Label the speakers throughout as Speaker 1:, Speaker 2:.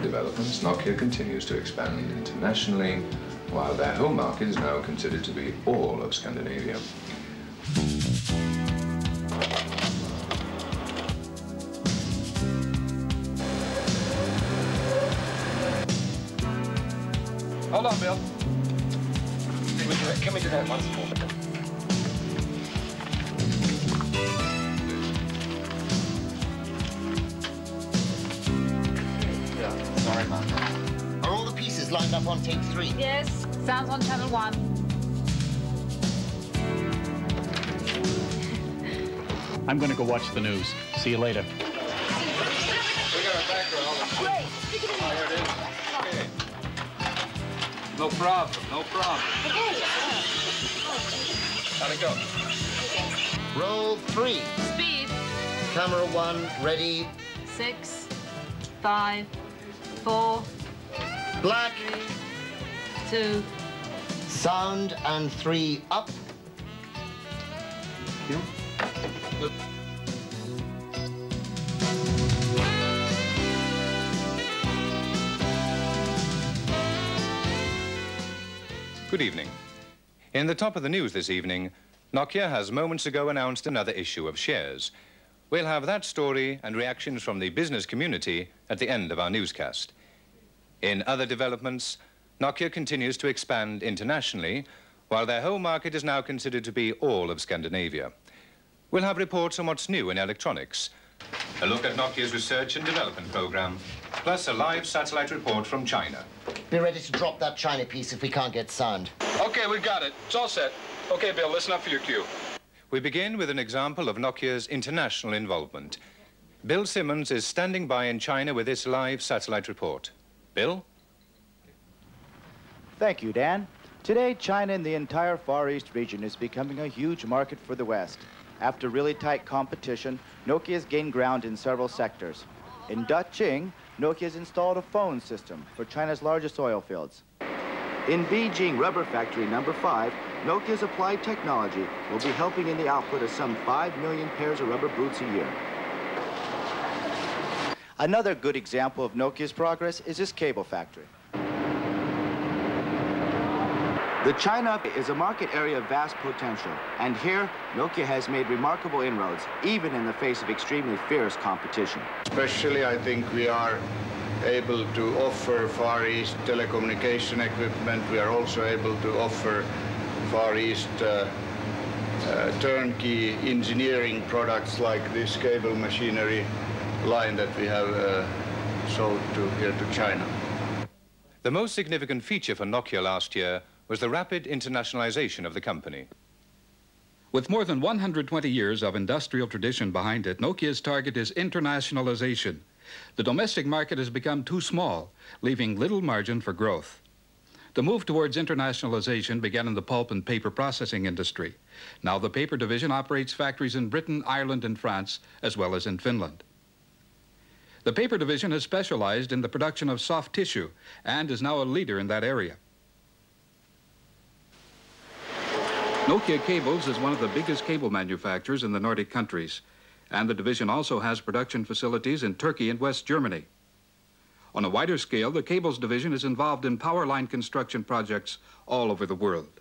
Speaker 1: developments, Nokia continues to expand internationally, while their home market is now considered to be all of Scandinavia.
Speaker 2: Hold on, Bill. Can we do that once more? Yeah, sorry about that.
Speaker 3: Are all the pieces lined up on tape 3?
Speaker 4: Yes, sounds on channel 1.
Speaker 5: I'm going to go watch the news. See you later.
Speaker 2: We got our background.
Speaker 4: Great, stick it in there.
Speaker 2: There it is. Okay. No problem, no problem.
Speaker 4: Okay.
Speaker 2: How'd it go?
Speaker 3: Roll 3.
Speaker 4: Speed.
Speaker 3: Camera 1, ready.
Speaker 4: 6, 5, 4,
Speaker 3: Black.
Speaker 4: 2.
Speaker 3: Sound and 3 up.
Speaker 6: Good evening. In the top of the news this evening, Nokia has moments ago announced another issue of shares. We'll have that story and reactions from the business community at the end of our newscast. In other developments, Nokia continues to expand internationally, while their home market is now considered to be all of Scandinavia. We'll have reports on what's new in electronics, a look at Nokia's research and development program, plus a live satellite report from China.
Speaker 3: Be ready to drop that China piece if we can't get sound.
Speaker 2: Okay, we got it. It's all set. Okay, Bill, listen up for your cue.
Speaker 6: We begin with an example of Nokia's international involvement. Bill Simmons is standing by in China with this live satellite report. Bill?
Speaker 7: Thank you, Dan. Today, China and the entire Far East region is becoming a huge market for the West. After really tight competition, Nokia has gained ground in several sectors. In Daqing, Nokia has installed a phone system for China's largest oil fields. In Beijing Rubber Factory number 5, Nokia's applied technology will be helping in the output of some 5 million pairs of rubber boots a year. Another good example of Nokia's progress is this cable factory. The China is a market area of vast potential, and here, Nokia has made remarkable inroads, even in the face of extremely fierce competition.
Speaker 8: Especially, I think we are able to offer Far East telecommunication equipment. We are also able to offer Far East turnkey engineering products like this cable machinery line that we have sold here to China.
Speaker 6: The most significant feature for Nokia last year was the rapid internationalization of the company.
Speaker 9: With more than 120 years of industrial tradition behind it, Nokia's target is internationalization. The domestic market has become too small, leaving little margin for growth. The move towards internationalization began in the pulp and paper processing industry. Now the paper division operates factories in Britain, Ireland, and France, as well as in Finland. The paper division has specialized in the production of soft tissue and is now a leader in that area. Nokia Cables is one of the biggest cable manufacturers in the Nordic countries, and the division also has production facilities in Turkey and West Germany. On a wider scale, the Cables division is involved in power line construction projects all over the world.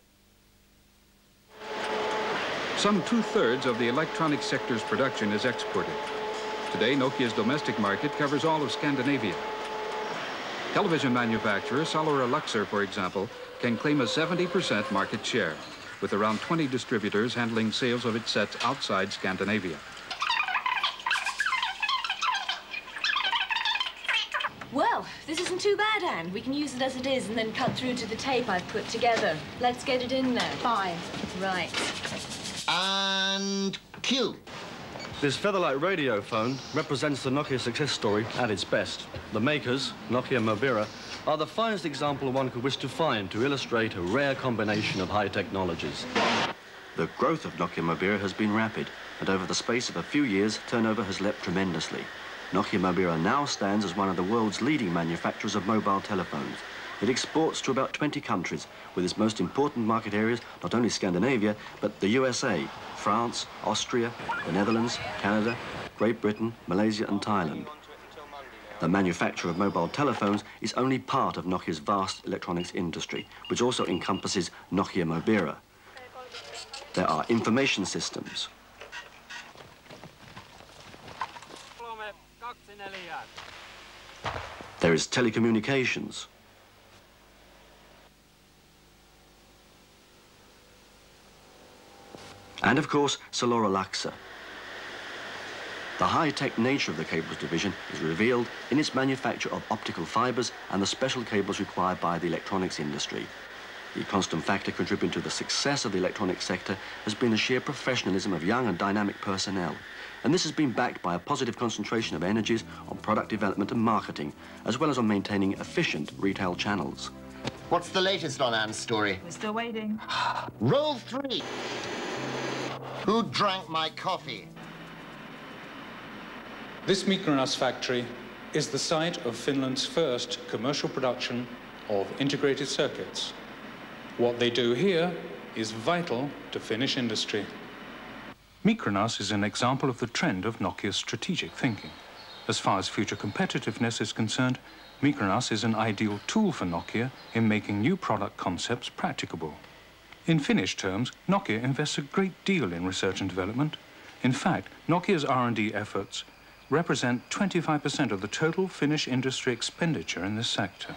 Speaker 9: Some 2/3 of the electronic sector's production is exported. Today, Nokia's domestic market covers all of Scandinavia. Television manufacturer Solera Luxor, for example, can claim a 70% market share, with around 20 distributors handling sales of its sets outside Scandinavia.
Speaker 10: Well, this isn't too bad, Anne. We can use it as it is and then cut through to the tape I've put together. Let's get it in there.
Speaker 4: Fine.
Speaker 10: Right.
Speaker 3: And cue.
Speaker 11: This featherlight radio phone represents the Nokia success story at its best. The makers, Nokia Mobira, are the finest example one could wish to find to illustrate a rare combination of high technologies.
Speaker 12: The growth of Nokia Mobira has been rapid, and over the space of a few years, turnover has leapt tremendously. Nokia Mobira now stands as one of the world's leading manufacturers of mobile telephones. It exports to about 20 countries, with its most important market areas not only Scandinavia, but the USA, France, Austria, the Netherlands, Canada, Great Britain, Malaysia and Thailand. The manufacture of mobile telephones is only part of Nokia's vast electronics industry, which also encompasses Nokia Mobira. There are information systems. There is telecommunications. And of course, Salora Laksa. The high-tech nature of the cables division is revealed in its manufacture of optical fibers and the special cables required by the electronics industry. The constant factor contributing to the success of the electronics sector has been the sheer professionalism of young and dynamic personnel. And this has been backed by a positive concentration of energies on product development and marketing, as well as on maintaining efficient retail channels.
Speaker 3: What's the latest on Anne's story?
Speaker 4: We're still waiting.
Speaker 3: Roll 3. Who drank my coffee?
Speaker 13: This Mykronas factory is the site of Finland's first commercial production of integrated circuits. What they do here is vital to Finnish industry.
Speaker 14: Mykronas is an example of the trend of Nokia's strategic thinking. As far as future competitiveness is concerned, Mykronas is an ideal tool for Nokia in making new product concepts practicable. In Finnish terms, Nokia invests a great deal in research and development. In fact, Nokia's R&D efforts represent 25% of the total Finnish industry expenditure in this sector.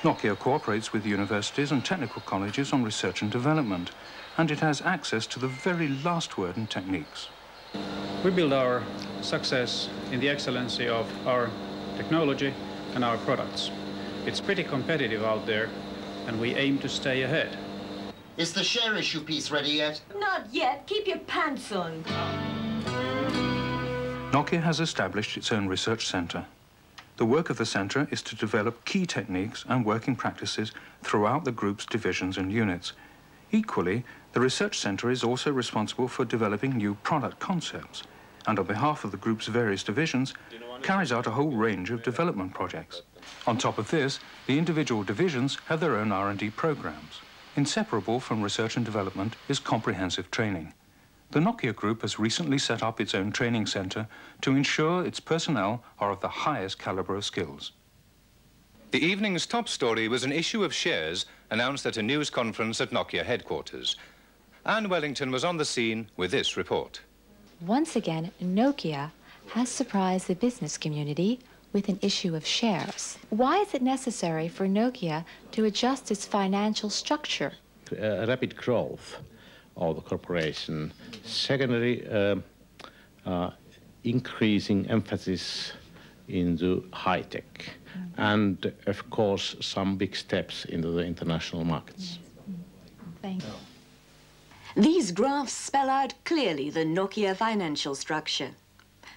Speaker 14: Nokia cooperates with universities and technical colleges on research and development, and it has access to the very last word in techniques.
Speaker 5: We build our success in the excellency of our technology and our products. It's pretty competitive out there, and we aim to stay ahead.
Speaker 3: Is the share issue piece ready yet?
Speaker 10: Not yet. Keep your pants on.
Speaker 14: Nokia has established its own research center. The work of the center is to develop key techniques and working practices throughout the group's divisions and units. Equally, the research center is also responsible for developing new product concepts, and on behalf of the group's various divisions, carries out a whole range of development projects. On top of this, the individual divisions have their own R&D programs. Inseparable from research and development is comprehensive training. The Nokia Group has recently set up its own training center to ensure its personnel are of the highest caliber of skills.
Speaker 6: The evening's top story was an issue of shares announced at a news conference at Nokia headquarters. Anne Wellington was on the scene with this report.
Speaker 15: Once again, Nokia has surprised the business community with an issue of shares. Why is it necessary for Nokia to adjust its financial structure?
Speaker 16: Rapid growth of the corporation. Secondly, increasing emphasis into high-tech. And, of course, some big steps into the international markets.
Speaker 15: Thank you.
Speaker 17: These graphs spell out clearly the Nokia financial structure.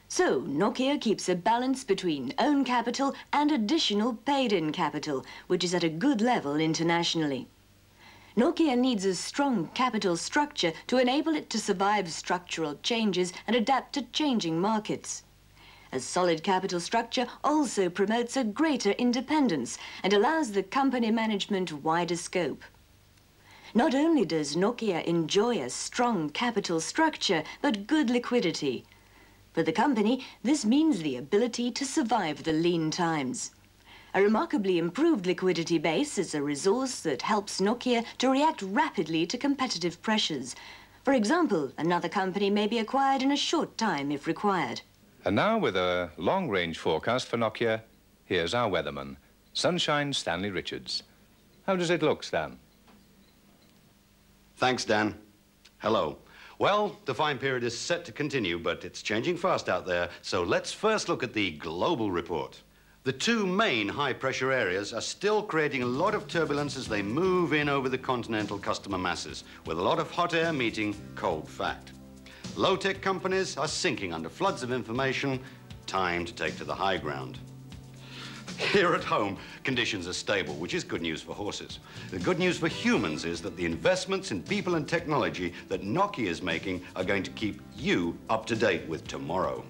Speaker 17: So, Nokia keeps a balance between own capital and additional paid-in capital, which is at a good level internationally. Nokia needs a strong capital structure to enable it to survive structural changes and adapt to changing markets. A solid capital structure also promotes a greater independence and allows the company management wider scope. Not only does Nokia enjoy a strong capital structure, but good liquidity. For the company, this means the ability to survive the lean times. A remarkably improved liquidity base is a resource that helps Nokia to react rapidly to competitive pressures. For example, another company may be acquired in a short time if required.
Speaker 6: And now, with a long-range forecast for Nokia, here's our weatherman, Sunshine Stanley Richards. How does it look, Stan?
Speaker 18: Thanks, Dan. Hello. Well, the fine period is set to continue, but it's changing fast out there, so let's first look at the global report. The two main high-pressure areas are still creating a lot of turbulence as they move in over the continental customer masses, with a lot of hot air meeting cold fact. Low-tech companies are sinking under floods of information. Time to take to the high ground. Here at home, conditions are stable, which is good news for horses. The good news for humans is that the investments in people and technology that Nokia is making are going to keep you up to date with tomorrow.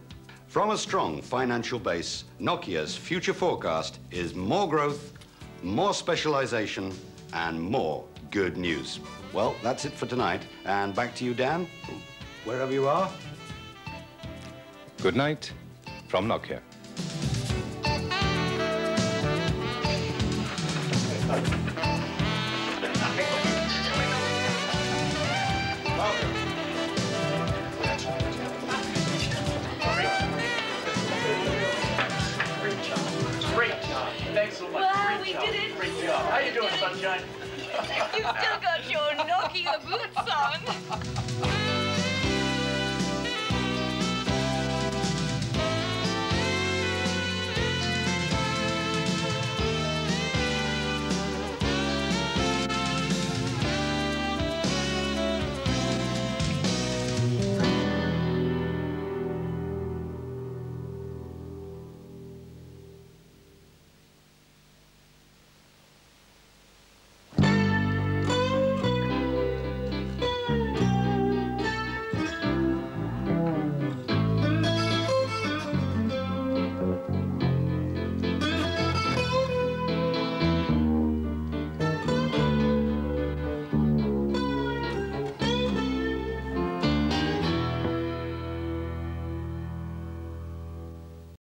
Speaker 18: From a strong financial base, Nokia's future forecast is more growth, more specialization, and more good news. Well, that's it for tonight. And back to you, Dan, wherever you are.
Speaker 6: Good night from Nokia.
Speaker 10: You've still got your Nokia boots on.